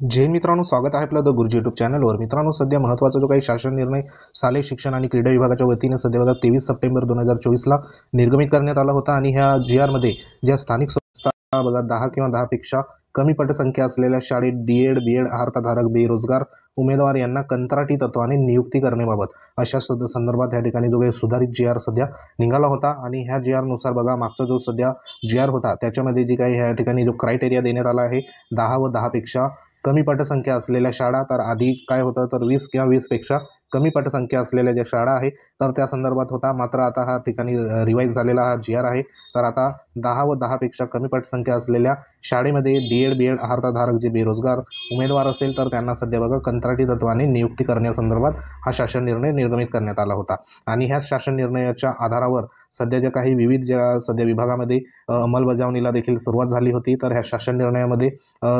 जय मित्रांनो, स्वागत आहे आपलं द गुरुजी यूट्यूब चॅनलवर। मित्रांनो, सध्या महत्त्वाचा जो काही शासन निर्णय शालेय शिक्षण आणि क्रीडा विभागाच्या वतीने सध्या बघा 23 सप्टेंबर 2024 ला निर्गमित करण्यात आला होता। आणि ह्या GR मध्ये ज्या स्थानिक संस्था बघा 10 किंवा 10 पेक्षा कमी पटसंख्या असलेल्या शाळेत DED BED अर्हताधारक बेरोजगार उमेदवार यांना कंत्राटी तत्वाने नियुक्ती करण्याबाबत अशा संदर्भात या ठिकाणी जो काही सुधारित GR सध्या निघाला होता। आणि ह्या GR नुसार बघा मागचा जो सध्या GR होता त्याच्यामध्ये जी काही ह्या ठिकाणी जो क्रायटेरिया देण्यात आला आहे 10 व 10 पेक्षा कमी पटसंख्या असलेल्या शाळा, तर आधी काय होतं तर 20 किंवा 20 पेक्षा कमी पटसंख्या असलेल्या ज्या शाळा आहे तर त्या संदर्भात होता। मात्र आता हा ठिकाणी रिवाईज झालेला हा GR आहे। तर आता 10 व 10 पेक्षा कमी पटसंख्या असलेल्या शाळेमध्ये DED BED अर्हताधारक जे बेरोजगार उमेदवार असेल तर त्यांना सध्या बघा कंत्राटी तत्वाने नियुक्ती करण्यासंदर्भात हा शासन निर्णय निर्गमित करण्यात आला होता। आणि ह्या शासन निर्णयाच्या आधारावर सध्या ज्या काही विविध ज्या सध्या विभागामध्ये अंमलबजावणीला देखील सुरुवात झाली होती। तर ह्या शासन निर्णयामध्ये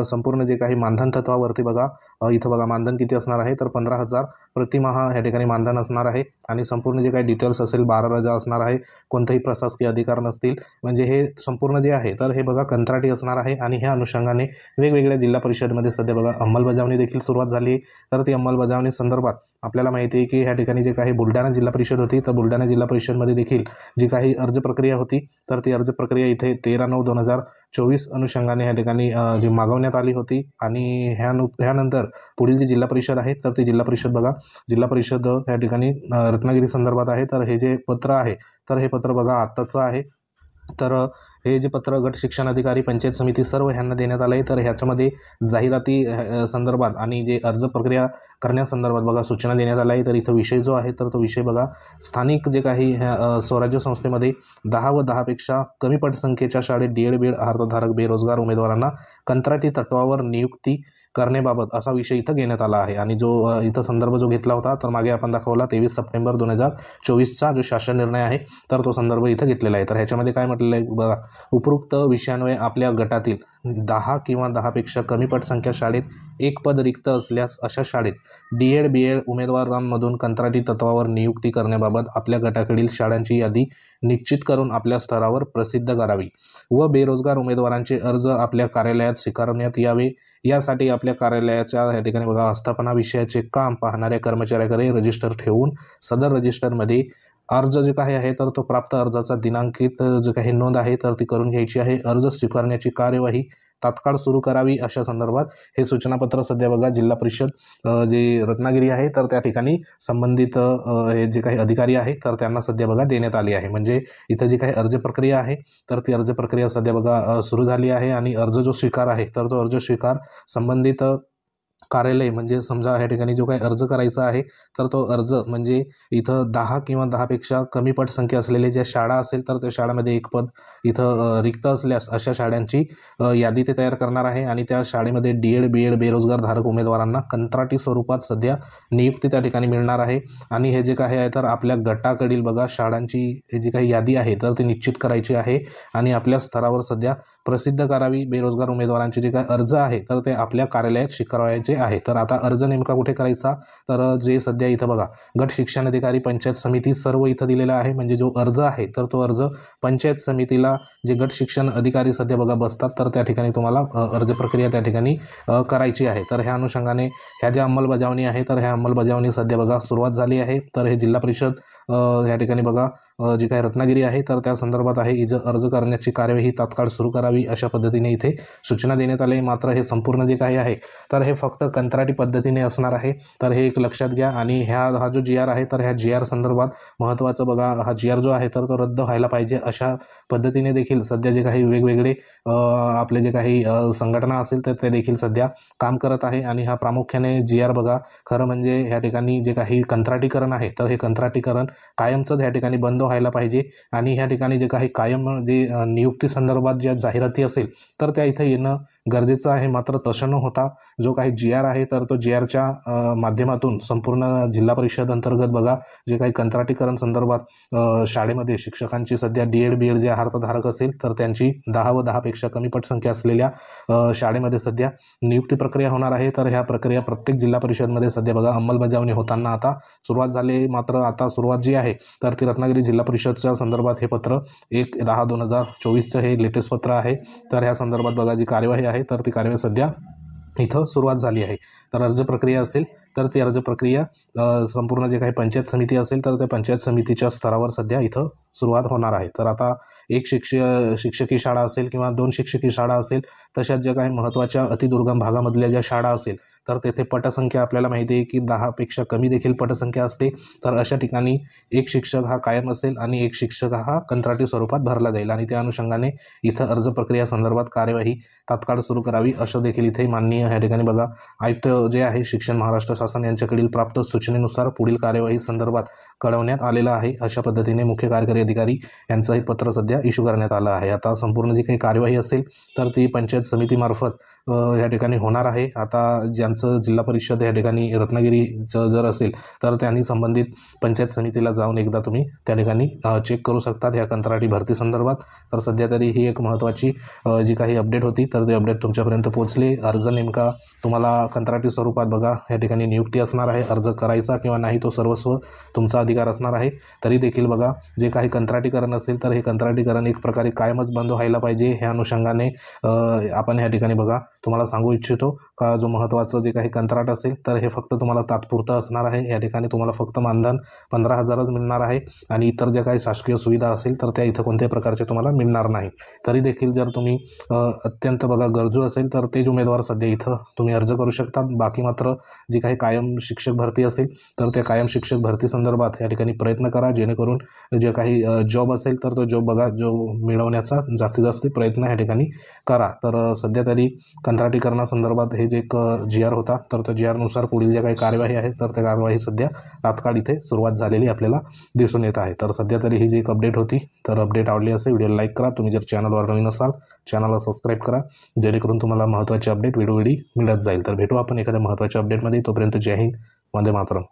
संपूर्ण जे काही मानधन तत्वावरती बघा इथं बघा मानधन किती असणार आहे तर 15,000 प्रतिमाह ह्या ठिकाणी मानधन असणार आहे। आणि संपूर्ण जे काही डिटेल्स असेल 12 रजा असणार आहे, कोणतेही प्रशासकीय अधिकार नसतील, म्हणजे हे संपूर्ण जे आहे तर हे बघा कंत्राटी असणार आहे। आणि ह्या अनुषंगाने वेगवेगळ्या जिल्हा परिषदमध्ये सध्या बघा अंमलबजावणी देखील सुरुवात झाली। तर ती अंमलबजावणी संदर्भात आपल्याला माहिती आहे की ह्या ठिकाणी जे काही बुलढाणा जिल्हा परिषद होती तर बुलढाणा जिल्हा परिषदमध्ये देखील जी काही अर्ज प्रक्रिया होती तर ती अर्ज प्रक्रिया इथे 13/9/2024 अनुषंगाने ह्या ठिकाणी जी मागवण्यात आली होती। आणि ह्यानंतर पुढील जी जिल्हा परिषद आहे तर ती जिल्हा परिषद बघा जिल्हा परिषद या ठिकाणी रत्नागिरी संदर्भात आहे। तर हे जे पत्र आहे तर हे पत्र बघा आत्ताचं आहे। तर हे जे पत्र गट शिक्षण अधिकारी पंचायत समिती सर्व ह्यांना देण्यात आलं आहे। तर ह्याच्यामध्ये जाहिराती संदर्भात आणि जे अर्ज प्रक्रिया करण्यासंदर्भात बघा सूचना देण्यात आल्या आहे। तर इथं विषय जो आहे तर तो विषय बघा स्थानिक जे काही स्वराज्य संस्थेमध्ये 10 व 10 पेक्षा कमी पटसंख्येच्या शाळेत DED BED अर्हताधारक बेरोजगार उमेदवारांना कंत्राटी तत्वावर नियुक्ती करण्याबाबत असा विषय इथं घेण्यात आला आहे। आणि जो इथं संदर्भ जो घेतला होता तर मागे आपण दाखवला 23 सप्टेंबर 2024चा जो शासन निर्णय आहे तर तो संदर्भ इथं घेतलेला आहे। तर ह्याच्यामध्ये काय म्हटलेलं आहे बघा, उपरोक्त विषयान्वये आपल्या गटातील 10 किंवा 10 पेक्षा कमी पटसंख्या शाळेत एक पद रिक्त असल्यास अशा शाळेत DED BED उमेदवारांमधून कंत्राटी तत्वावर नियुक्ती करण्याबाबत आपल्या गटाकडील शाळांची यादी निश्चित करून आपल्या स्तरावर प्रसिद्ध करावी व बेरोजगार उमेदवारांचे अर्ज आपल्या कार्यालयात स्वीकारण्यात यावे यासाठी आपल्या कार्यालयाच्या या ठिकाणी बघा आस्थापना विषयाचे काम पाहणाऱ्या कर्मचाऱ्याकडे रजिस्टर ठेवून सदर रजिस्टरमध्ये अर्ज जे काही आहे तर तो प्राप्त अर्जाचा दिनांकित जो काही नोंद आहे तर ती करून घ्यायची आहे। अर्ज स्वीकारण्याची कार्यवाही तात्काळ सुरू करावी अशा संदर्भात हे सूचनापत्र सध्या बघा जिल्हा परिषद जे रत्नागिरी आहे तर त्या ठिकाणी संबंधित हे जे काही अधिकारी आहे तर त्यांना सध्या बघा देण्यात आली आहे। म्हणजे इथं जी काही अर्ज प्रक्रिया आहे तर ती अर्ज प्रक्रिया सध्या बघा सुरू झाली आहे। आणि अर्ज जो स्वीकार आहे तर तो अर्ज स्वीकार संबंधित कार्यालय म्हणजे समजा ह्या ठिकाणी जो काही अर्ज करायचा आहे तर तो अर्ज म्हणजे इथं 10 किंवा 10 पेक्षा कमी पटसंख्या असलेल्या ज्या शाळा असेल तर त्या शाळेमध्ये एक पद इथं रिक्त असल्यास अशा शाळांची यादी ते तयार करणार आहे। आणि त्या शाळेमध्ये DED BED बेरोजगार धारक उमेदवारांना कंत्राटी स्वरूपात सध्या नियुक्ती त्या ठिकाणी मिळणार आहे। आणि हे जे काही आहे तर आपल्या गटाकडील बघा शाळांची जी काही यादी आहे तर ती निश्चित करायची आहे आणि आपल्या स्तरावर सध्या प्रसिद्ध करावी। बेरोजगार उमेदवारांचे जे काही अर्ज आहे तर ते आपल्या कार्यालयात स्वीकारवायचे आहे। तर आता अर्ज नेमका कुठे करायचा तर जे सध्या इथं बघा गट शिक्षण अधिकारी पंचायत समिती सर्व इथं दिलेला आहे। म्हणजे जो अर्ज आहे तर तो अर्ज पंचायत समितीला जे गट शिक्षण अधिकारी सध्या बघा बसतात तर त्या ठिकाणी तुम्हाला अर्ज प्रक्रिया त्या ठिकाणी करायची आहे। तर ह्या अनुषंगाने ह्या ज्या अंमलबजावणी आहे तर ह्या अंमलबजावणी सध्या बघा सुरुवात झाली आहे। तर हे जिल्हा परिषद ह्या ठिकाणी बघा जी काही रत्नागिरी आहे तर त्या संदर्भात आहे अर्ज करण्याची कार्यवाही तात्काळ सुरू करावी अशा पद्धतीने इथे सूचना देण्यात आली। मात्र हे संपूर्ण जे काही आहे तर हे फक्त कंत्राटी पद्धतीने असणार आहे। तर हे एक लक्षात घ्या। आणि हा जो GR आहे तर ह्या GR संदर्भात महत्त्वाचं बघा हा GR जो आहे तर तो रद्द व्हायला पाहिजे अशा पद्धतीने देखील सध्या जे काही वेगवेगळे आपले जे काही संघटना असेल तर ते देखील सध्या काम करत आहे। आणि हा प्रामुख्याने GR बघा खरं म्हणजे ह्या ठिकाणी जे काही कंत्राटीकरण आहे तर हे कंत्राटीकरण कायमचंच ह्या ठिकाणी बंद व्हायला पाहिजे। आणि ह्या ठिकाणी जे काही कायम जे नियुक्ती संदर्भात ज्या जाहिराती असेल तर त्या इथं येणं गरजेचं आहे। मात्र तसं न होता जो काही GR आहे तर तो GRच्या माध्यमातून संपूर्ण जिल्हा परिषद अंतर्गत बघा जे काही कंत्राटीकरण संदर्भात शाळेमध्ये शिक्षकांची सध्या DED BED जे अर्हताधारक असेल तर त्यांची 10 व 10 पेक्षा कमी पटसंख्या असलेल्या शाळेमध्ये सध्या नियुक्ती प्रक्रिया होणार आहे। तर ह्या प्रक्रिया प्रत्येक जिल्हा परिषदमध्ये सध्या बघा अंमलबजावणी होताना आता सुरुवात झाली। मात्र आता सुरुवात जी आहे तर ती रत्नागिरी जिल्हा परिषदच्या संदर्भात हे पत्र 1/10/2024चं हे लेटेस्ट पत्र आहे। तर ह्या संदर्भात बघा जी कार्यवाही आहे तर ती कार्यवाही सध्या इथं सुरुवात झाली आहे. तर अर्ज प्रक्रिया असेल तर ती अर्ज प्रक्रिया संपूर्ण जे काही पंचायत समिती असेल तर त्या पंचायत समितीच्या स्तरावर सध्या इथं सुरुवात होणार आहे. तर आता एक शिक्षकी शाळा असेल किंवा 2 शिक्षकी शाळा असेल, तशाच ज्या काही महत्त्वाच्या अतिदुर्गम भागामधल्या ज्या शाळा असेल तर तेथे पटसंख्या आपल्याला माहिती आहे की 10पेक्षा कमी देखील पटसंख्या असते. तर अशा ठिकाणी एक शिक्षक हा कायम असेल आणि एक शिक्षक हा कंत्राटी स्वरूपात भरला जाईल आणि त्या अनुषंगाने इथं अर्ज प्रक्रिया संदर्भात कार्यवाही तात्काळ सुरू करावी असं देखील इथे माननीय ह्या ठिकाणी बघा आयुक्त जे आहे शिक्षण महाराष्ट्र शासन यांच्याकडील प्राप्त सूचनेनुसार पुढील कार्यवाही संदर्भात कळवण्यात आलेलं आहे. अशा पद्धतीने मुख्य कार्यकारी अधिकारी यांचंही पत्र सध्या इश्यू करण्यात आलं आहे. आता संपूर्ण जी काही कार्यवाही असेल तर ती पंचायत समितीमार्फत या ठिकाणी होणार आहे. आता ज्यांचं जिल्हा परिषद या ठिकाणी रत्नागिरीचं जर असेल तर त्यांनी संबंधित पंचायत समितीला जाऊन एकदा तुम्ही त्या ठिकाणी चेक करू शकतात ह्या कंत्राटी भरती संदर्भात. तर सध्या तरी ही एक महत्त्वाची जी काही अपडेट होती तर ते अपडेट तुमच्यापर्यंत पोहोचले. अर्ज नेमका तुम्हाला कंत्राटी स्वरूपात बघा या ठिकाणी नियुक्ती असणार आहे. अर्ज करायचा किंवा नाही तो सर्वस्व तुमचा अधिकार असणार आहे. तरी देखील बघा जे काही कंत्राटीकरण असेल तर हे कंत्राटीकरण एक प्रकारे कायमच बंद व्हायला पाहिजे. ह्या अनुषंगाने आपण ह्या ठिकाणी बघा तुम्हाला सांगू इच्छितो का जो महत्त्वाचं जे काही कंत्राट असेल तर हे फक्त तुम्हाला तात्पुरतं असणार आहे. या ठिकाणी तुम्हाला फक्त मानधन 15,000च मिळणार आहे आणि इतर ज्या काही शासकीय सुविधा असेल तर त्या इथं कोणत्याही प्रकारचे तुम्हाला मिळणार नाही. तरी देखील जर तुम्ही अत्यंत बघा गरजू असेल तर तेच उमेदवार सध्या इथं तुम्ही अर्ज करू शकतात. बाकी मात्र जी काही कायम शिक्षक भरती असेल तर त्या कायम शिक्षक भरती संदर्भात या ठिकाणी प्रयत्न करा जेणेकरून जे काही जॉब असेल तर तो जॉब बघा जो मिळवण्याचा जास्तीत जास्त प्रयत्न या ठिकाणी करा. तर सध्या तरी कंत्राटीकरणासंदर्भात हे जे एक GR होता तर त्या GRनुसार पुढील ज्या काही कार्यवाही आहे तर त्या कार्यवाही सध्या तात्काळ इथे सुरुवात झालेली आपल्याला दिसून येत आहे. तर सध्या तरी ही जी एक अपडेट होती तर अपडेट आवडली असेल व्हिडिओला लाईक करा. तुम्ही जर चॅनलवर नवीन असाल चॅनलला सबस्क्राईब करा जेणेकरून तुम्हाला महत्त्वाचे अपडेट वेळोवेळी मिळत जाईल. तर भेटू आपण एखाद्या महत्त्वाच्या अपडेटमध्ये. तोपर्यंत जय हिंद, वंदे मातरम.